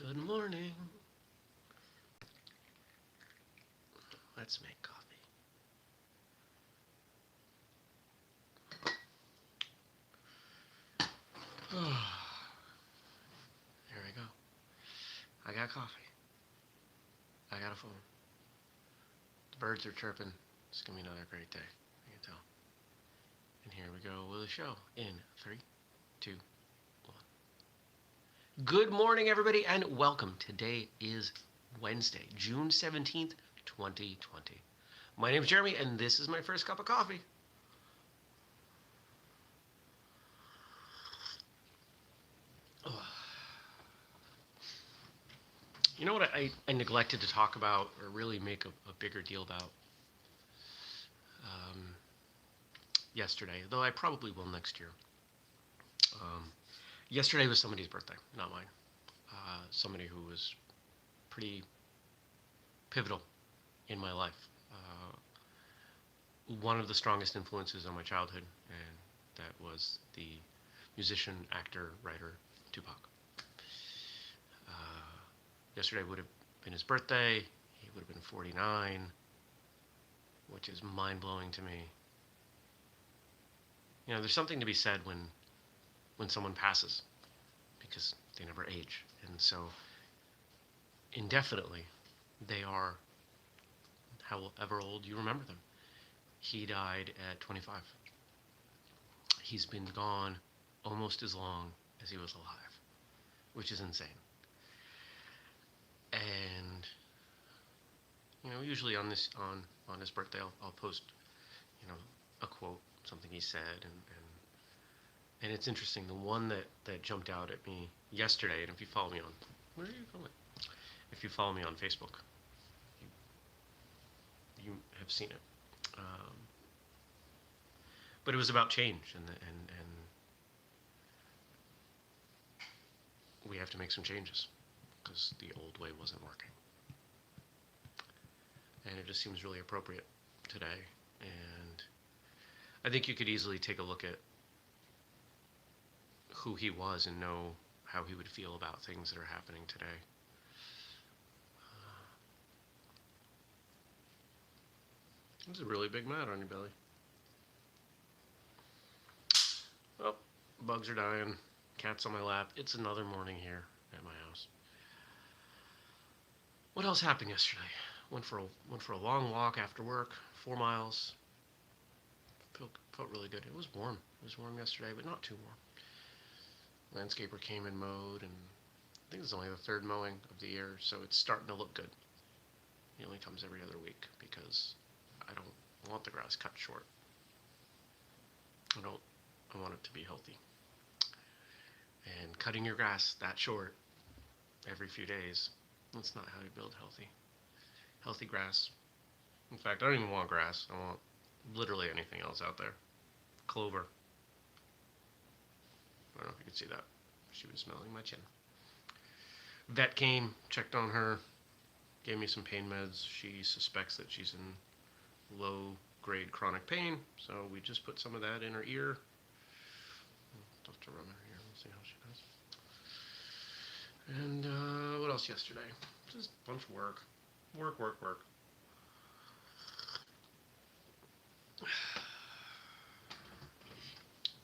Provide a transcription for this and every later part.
Good morning. Let's make coffee. Here we go. I got coffee. I got a phone. The birds are chirping. It's going to be another great day. I can tell. And here we go with the show in 3, 2, 1. Good morning, everybody, and welcome. Today is Wednesday, June 17th, 2020. My name's Jeremy, and this is my first cup of coffee. You know what I neglected to talk about or really make a bigger deal about yesterday, though I probably will next year. Yesterday was somebody's birthday, not mine. Somebody who was pretty pivotal in my life. One of the strongest influences on my childhood, and that was the musician, actor, writer, Tupac. Yesterday would have been his birthday. He would have been 49, which is mind-blowing to me. You know, there's something to be said when someone passes, because they never age. And so, indefinitely, they are however old you remember them. He died at 25. He's been gone almost as long as he was alive, which is insane. And you know, usually on his birthday, I'll post, you know, a quote, something he said, and it's interesting. The one that jumped out at me yesterday, and if you follow me on, where are you going? If you follow me on Facebook, you have seen it. But it was about change, and we have to make some changes, because the old way wasn't working. And it just seems really appropriate today. And I think you could easily take a look at who he was and know how he would feel about things that are happening today. There's a really big mat on your belly. Oh, bugs are dying. Cat's on my lap. It's another morning here at my house. What else happened yesterday? Went for a long walk after work, 4 miles. Felt really good. It was warm. It was warm yesterday, but not too warm. Landscaper came and mowed, and I think it's only the third mowing of the year, so it's starting to look good. He only comes every other week because I don't want the grass cut short. I want it to be healthy. And cutting your grass that short every few days, that's not how you build healthy grass. In fact, I don't even want grass. I want literally anything else out there. Clover. I don't know if you can see that. She was smelling my chin. Vet came, checked on her, gave me some pain meds. She suspects that she's in low-grade chronic pain, so we just put some of that in her ear. I'll have to run her ear. We'll see how she does. And what else yesterday? Just a bunch of work. Work.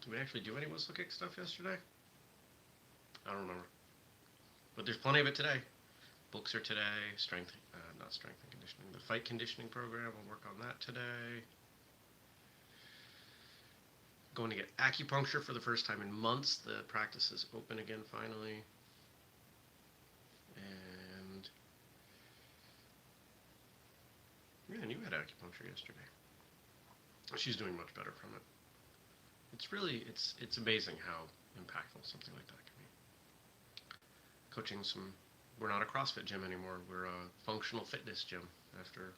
Did we actually do any whistlekick stuff yesterday? I don't remember. But there's plenty of it today. Books are today. Not strength and conditioning. The fight conditioning program, I'll work on that today. Going to get acupuncture for the first time in months. The practice is open again finally. And man, you had acupuncture yesterday. She's doing much better from it. It's amazing how impactful something like that can be. Coaching we're not a CrossFit gym anymore. We're a functional fitness gym after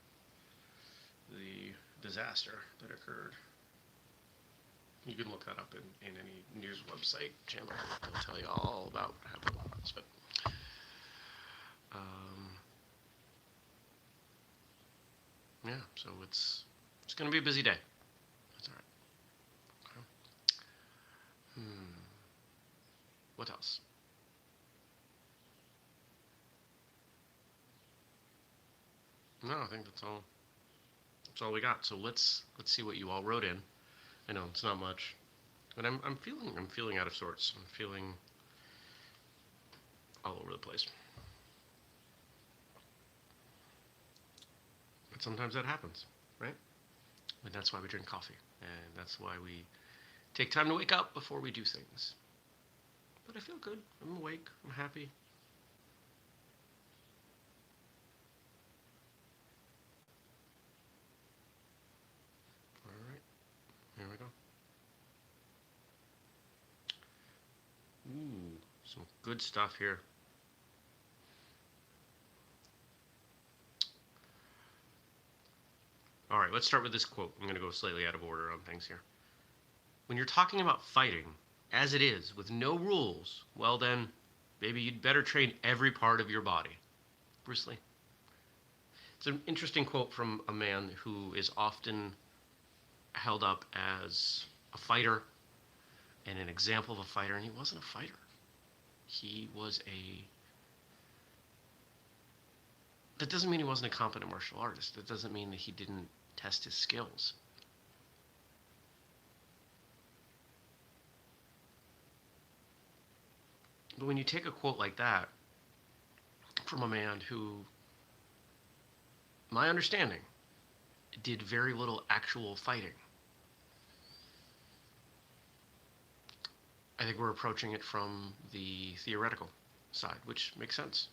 the disaster that occurred. You can look that up in any news website channel. They'll tell you all about what happened with CrossFit. Yeah, so it's going to be a busy day. That's all right. Okay. What else? No, I think that's all. That's all we got. So let's see what you all wrote in. I know it's not much, but I'm feeling out of sorts. I'm feeling all over the place. But sometimes that happens, right? And that's why we drink coffee, and that's why we take time to wake up before we do things. But I feel good. I'm awake. I'm happy. All right, here we go. Ooh, some good stuff here. All right, let's start with this quote. I'm going to go slightly out of order on things here. When you're talking about fighting, as it is, with no rules, well then, maybe you'd better train every part of your body. Bruce Lee. It's an interesting quote from a man who is often held up as a fighter and an example of a fighter, and he wasn't a fighter. He was a. That doesn't mean he wasn't a competent martial artist. That doesn't mean that he didn't test his skills. But when you take a quote like that from a man who, my understanding, did very little actual fighting, I think we're approaching it from the theoretical side, which makes sense.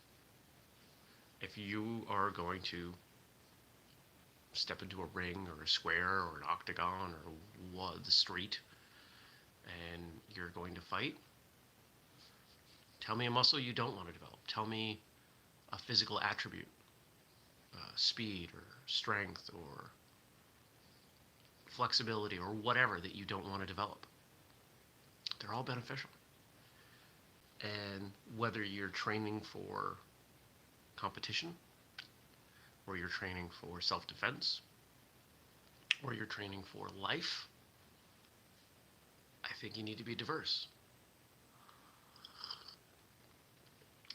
If you are going to step into a ring or a square or an octagon or what, the street, and you're going to fight, tell me a muscle you don't want to develop. Tell me a physical attribute, speed or strength or flexibility or whatever that you don't want to develop. They're all beneficial. And whether you're training for competition, or you're training for self-defense, or you're training for life, I think you need to be diverse.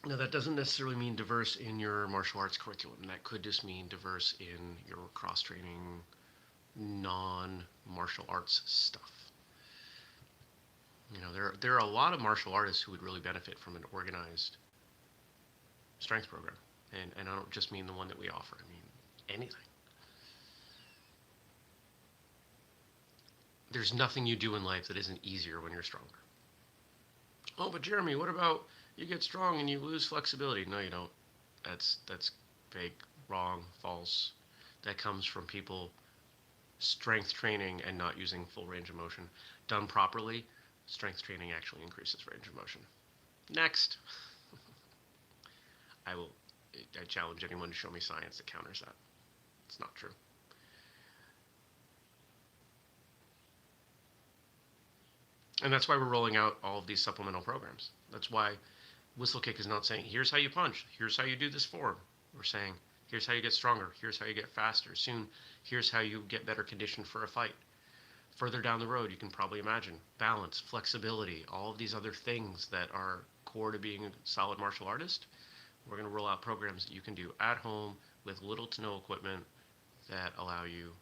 Now, that doesn't necessarily mean diverse in your martial arts curriculum. That could just mean diverse in your cross-training, non-martial arts stuff. You know, there are a lot of martial artists who would really benefit from an organized strength program. And I don't just mean the one that we offer. I mean anything. There's nothing you do in life that isn't easier when you're stronger. Oh, but Jeremy, what about you get strong and you lose flexibility? No, you don't. That's fake, wrong, false. That comes from people strength training and not using full range of motion. Done properly, strength training actually increases range of motion. Next. I challenge anyone to show me science that counters that. It's not true. And that's why we're rolling out all of these supplemental programs. That's why whistlekick is not saying, here's how you punch, here's how you do this form. We're saying, here's how you get stronger, here's how you get faster. Soon, here's how you get better conditioned for a fight. Further down the road, you can probably imagine balance, flexibility, all of these other things that are core to being a solid martial artist. We're going to roll out programs that you can do at home with little to no equipment that allow you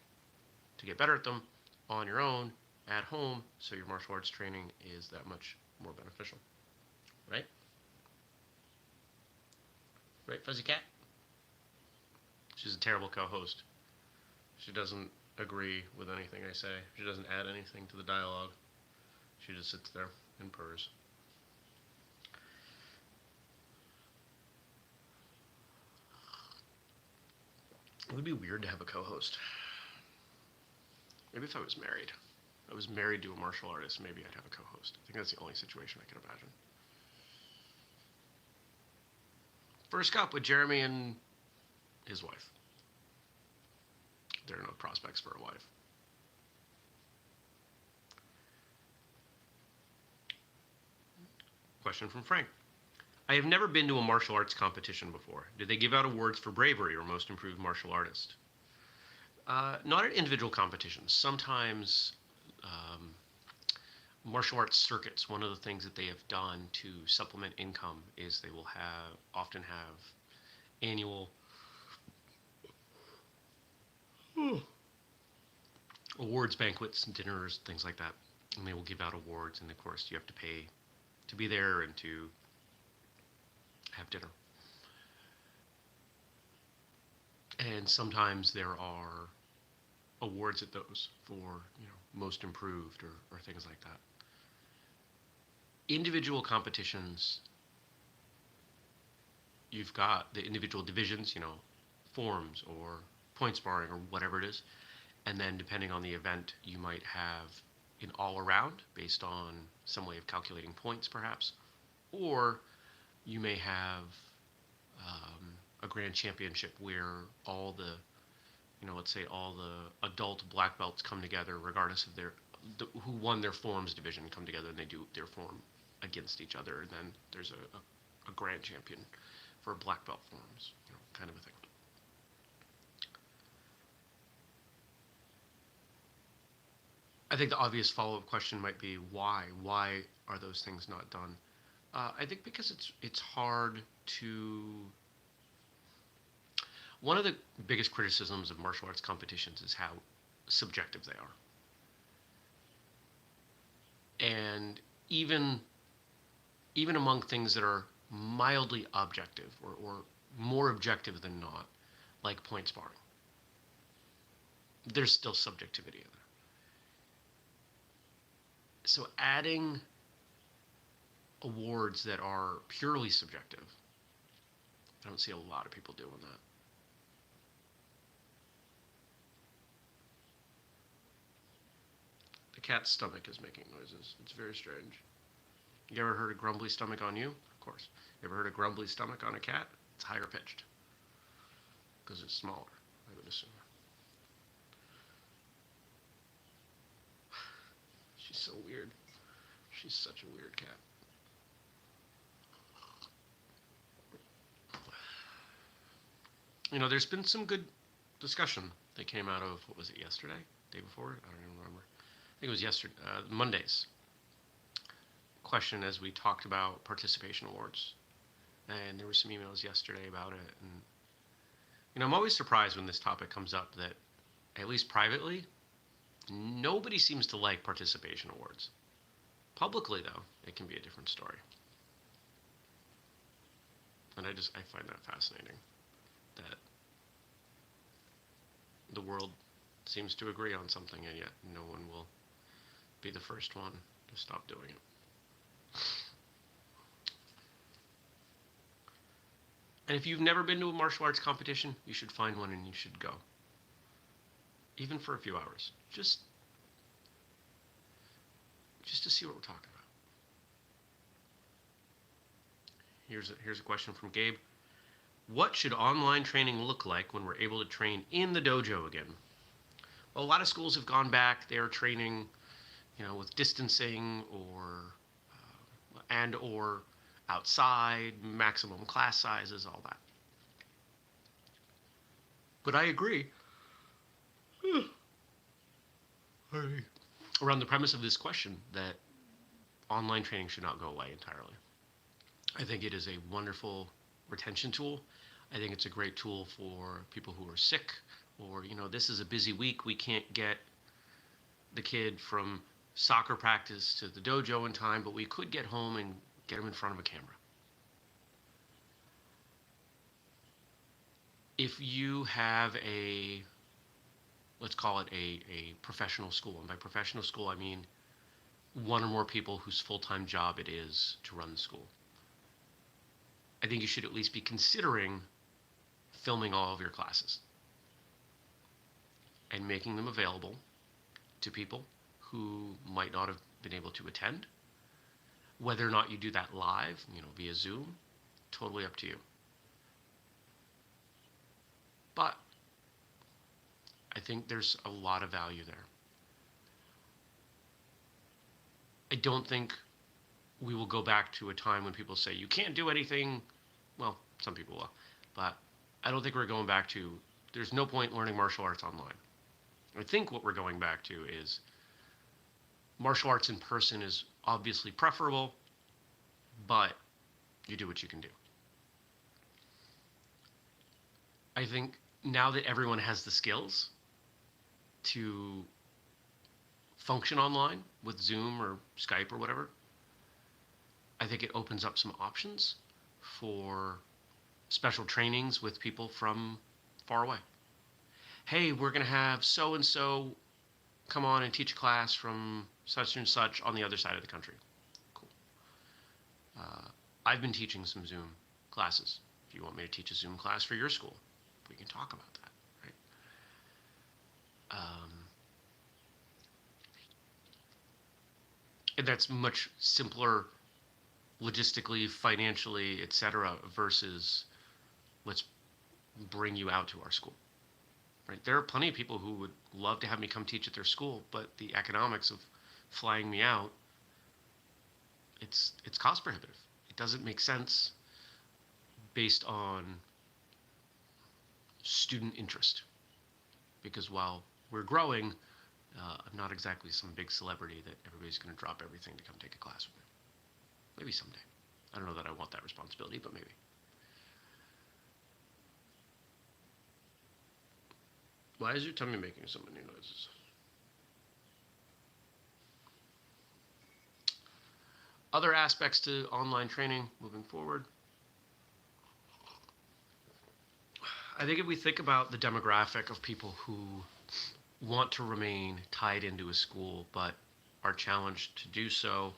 to get better at them on your own at home, so your martial arts training is that much more beneficial. Right? Right, Fuzzy Cat? She's a terrible co-host. She doesn't agree with anything I say. She doesn't add anything to the dialogue. She just sits there and purrs. It would be weird to have a co-host. Maybe if I was married. If I was married to a martial artist, maybe I'd have a co-host. I think that's the only situation I could imagine. First up with Jeremy and his wife. There are no prospects for a wife. Question from Frank. I have never been to a martial arts competition before. Do they give out awards for bravery or most improved martial artist? Not at individual competitions. Sometimes martial arts circuits, one of the things that they have done to supplement income is they will often have annual awards banquets and dinners, things like that. And they will give out awards, and of course you have to pay to be there and to have dinner. And sometimes there are awards at those for, most improved or things like that. Individual competitions, you've got the individual divisions, forms or point sparring or whatever it is. And then depending on the event, you might have an all around based on some way of calculating points perhaps. Or you may have a grand championship where all the, let's say all the adult black belts come together regardless of who won their forms division, come together and they do their form against each other. And then there's a grand champion for black belt forms, kind of a thing. I think the obvious follow-up question might be why? Why are those things not done? I think because it's hard to. One of the biggest criticisms of martial arts competitions is how subjective they are, and even among things that are mildly objective or more objective than not, like point sparring, there's still subjectivity in there. So adding awards that are purely subjective, I don't see a lot of people doing that. The cat's stomach is making noises. It's very strange. You ever heard a grumbly stomach on you? Of course. You ever heard a grumbly stomach on a cat? It's higher pitched because it's smaller, I would assume. She's so weird. She's such a weird cat. There's been some good discussion that came out of, what was it, yesterday? Day before? I don't even remember. I think it was yesterday, Monday's question as we talked about participation awards. And there were some emails yesterday about it. And, I'm always surprised when this topic comes up that, at least privately, nobody seems to like participation awards. Publicly, though, it can be a different story. And I find that fascinating, that the world seems to agree on something, and yet no one will be the first one to stop doing it. And if you've never been to a martial arts competition, you should find one and you should go. Even for a few hours. Just to see what we're talking about. Here's a question from Gabe. What should online training look like when we're able to train in the dojo again? Well, a lot of schools have gone back. They're training, with distancing or outside, maximum class sizes, all that. But I agree. Around the premise of this question that online training should not go away entirely. I think it is a wonderful retention tool. I think it's a great tool for people who are sick or, this is a busy week. We can't get the kid from soccer practice to the dojo in time, but we could get home and get him in front of a camera. If you have let's call it a professional school, and by professional school I mean one or more people whose full-time job it is to run the school, I think you should at least be considering filming all of your classes and making them available to people who might not have been able to attend. Whether or not you do that live, via Zoom, totally up to you. But I think there's a lot of value there. I don't think we will go back to a time when people say you can't do anything. Well, some people will, but I don't think we're going back to there's no point learning martial arts online. I think what we're going back to is martial arts in person is obviously preferable, but you do what you can do. I think now that everyone has the skills, to function online with Zoom or Skype or whatever, I think it opens up some options for special trainings with people from far away. Hey, we're going to have so and so come on and teach a class from such and such on the other side of the country. Cool. I've been teaching some Zoom classes. If you want me to teach a Zoom class for your school, we can talk about that, right? And that's much simpler logistically, financially, etc., versus let's bring you out to our school. Right? There are plenty of people who would love to have me come teach at their school, but the economics of flying me out, it's cost prohibitive. It doesn't make sense based on student interest. Because while we're growing, I'm not exactly some big celebrity that everybody's going to drop everything to come take a class with me. Maybe someday. I don't know that I want that responsibility, but maybe. Why is your tummy making so many noises? Other aspects to online training moving forward. I think if we think about the demographic of people who want to remain tied into a school but are challenged to do so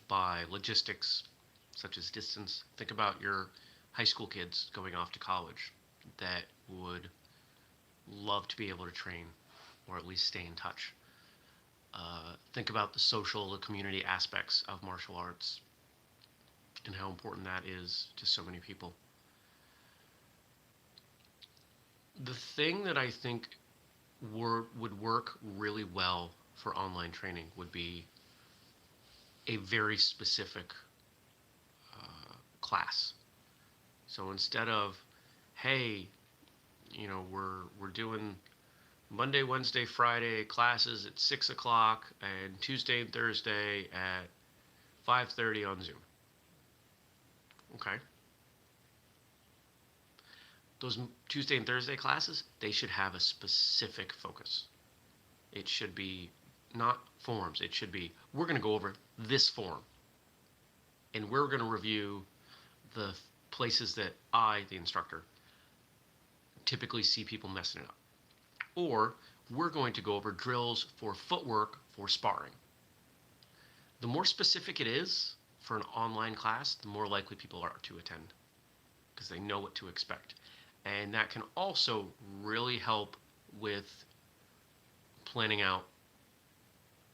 by logistics such as distance, think about your high school kids going off to college that would love to be able to train or at least stay in touch. Think about the social, the community aspects of martial arts and how important that is to so many people. The thing that I think would work really well for online training would be a very specific class. So instead of, hey, we're doing Monday, Wednesday, Friday classes at 6 o'clock and Tuesday and Thursday at 5:30 on Zoom. Okay. Those Tuesday and Thursday classes, they should have a specific focus. It should be not forms. It should be, we're going to go over this form. And we're going to review the places that I, the instructor, typically see people messing it up. Or we're going to go over drills for footwork for sparring. The more specific it is for an online class, the more likely people are to attend because they know what to expect. And that can also really help with planning out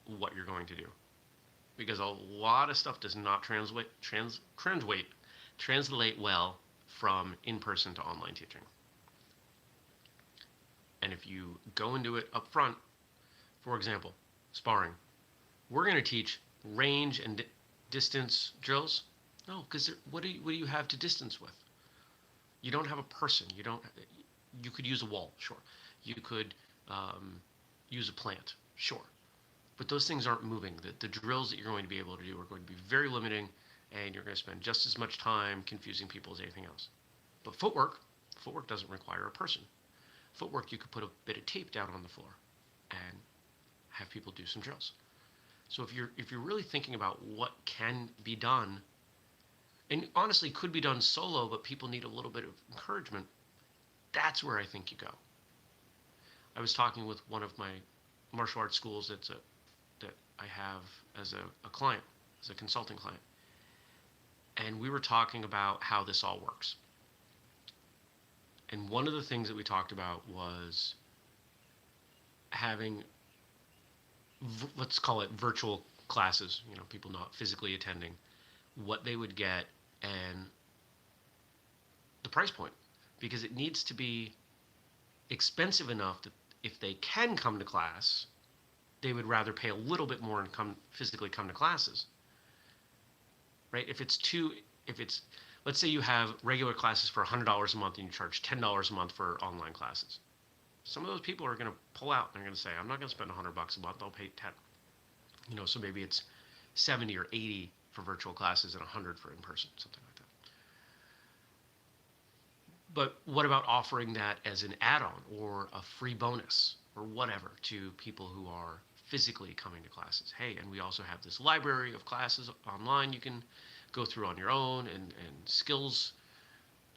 what you're going to do. Because a lot of stuff does not translate well from in-person to online teaching. And if you go into it up front, for example, sparring, we're going to teach range and distance drills. No, because what do you have to distance with? You don't have a person. You could use a wall, sure. You could use a plant, sure. But those things aren't moving. The drills that you're going to be able to do are going to be very limiting, and you're going to spend just as much time confusing people as anything else. But footwork doesn't require a person. Footwork, you could put a bit of tape down on the floor and have people do some drills. So if you're really thinking about what can be done, and honestly could be done solo, but people need a little bit of encouragement, that's where I think you go. I was talking with one of my martial arts schools that I have as a client, as a consulting client, and we were talking about how this all works. And one of the things that we talked about was having, let's call it virtual classes, people not physically attending, what they would get and the price point. Because it needs to be expensive enough that if they can come to class, they would rather pay a little bit more and physically come to classes. Right? If it's let's say you have regular classes for $100 a month and you charge $10 a month for online classes. Some of those people are going to pull out and they're going to say, I'm not going to spend $100 a month, I'll pay 10. So maybe it's 70 or 80 for virtual classes and 100 for in-person, something like that. But what about offering that as an add-on or a free bonus? or whatever to people who are physically coming to classes. Hey, and we also have this library of classes online you can go through on your own, and skills,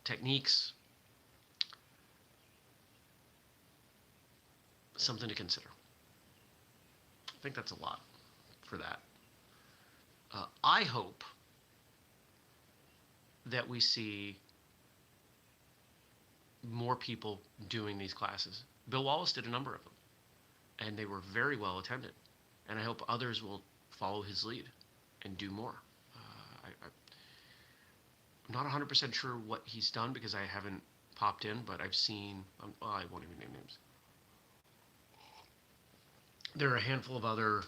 techniques, something to consider. I think that's a lot for that. I hope that we see more people doing these classes. Bill Wallace did a number of them, and they were very well attended. And I hope others will follow his lead and do more. I'm not 100% sure what he's done because I haven't popped in, but I've seen, I won't even name names. There are a handful of other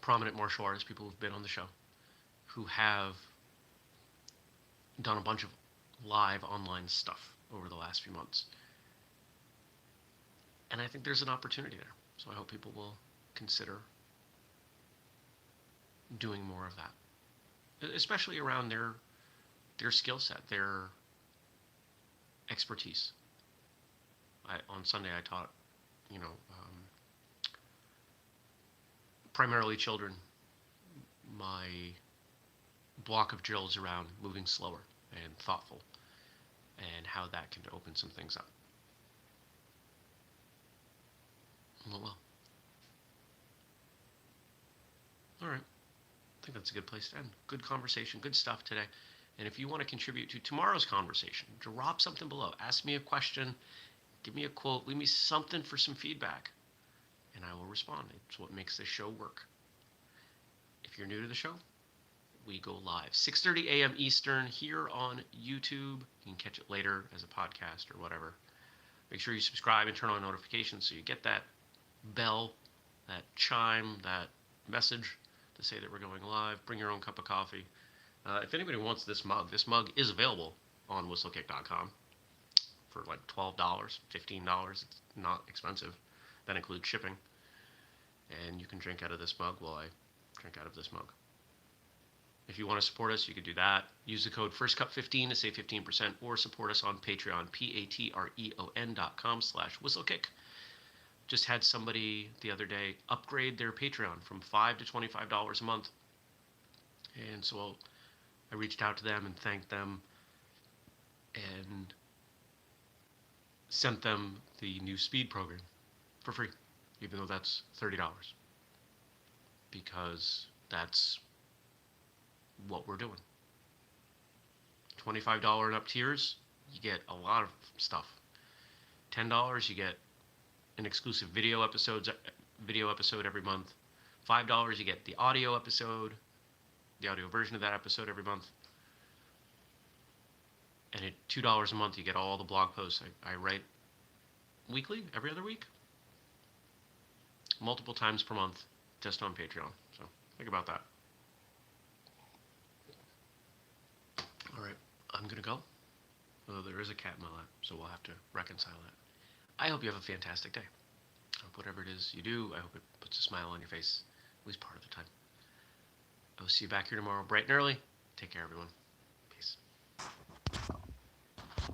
prominent martial artists, people who've been on the show, who have done a bunch of live online stuff over the last few months. And I think there's an opportunity there. So I hope people will consider doing more of that, especially around their skill set, their expertise. On Sunday I taught, primarily children, my block of drills around moving slower and thoughtful, and how that can open some things up. Well. All right. I think that's a good place to end. Good conversation, good stuff today. And if you want to contribute to tomorrow's conversation, drop something below. Ask me a question, give me a quote, leave me something for some feedback, and I will respond. It's what makes this show work. If you're new to the show, we go live 6:30 a.m. Eastern here on YouTube. You can catch it later as a podcast or whatever. Make sure you subscribe and turn on notifications so you get that bell, that chime, that message to say that we're going live. Bring your own cup of coffee. If anybody wants this mug is available on whistlekick.com for like $12, $15. It's not expensive. That includes shipping. And you can drink out of this mug while I drink out of this mug. If you want to support us, you can do that. Use the code FIRSTCUP15 to save 15%, or support us on Patreon, patreon.com/whistlekick. Just had somebody the other day upgrade their Patreon from $5 to $25 a month. And so I reached out to them and thanked them and sent them the new speed program for free, even though that's $30. Because that's what we're doing. $25 and up tiers, you get a lot of stuff. $10, you get an exclusive video episode every month. $5, you get the audio episode, the audio version of that episode every month. And at $2 a month, you get all the blog posts I write weekly, every other week, multiple times per month, just on Patreon. So think about that. All right, I'm gonna go. Although there is a cat in my lap, so we'll have to reconcile that. I hope you have a fantastic day. I hope whatever it is you do, I hope it puts a smile on your face, at least part of the time. I will see you back here tomorrow bright and early. Take care, everyone.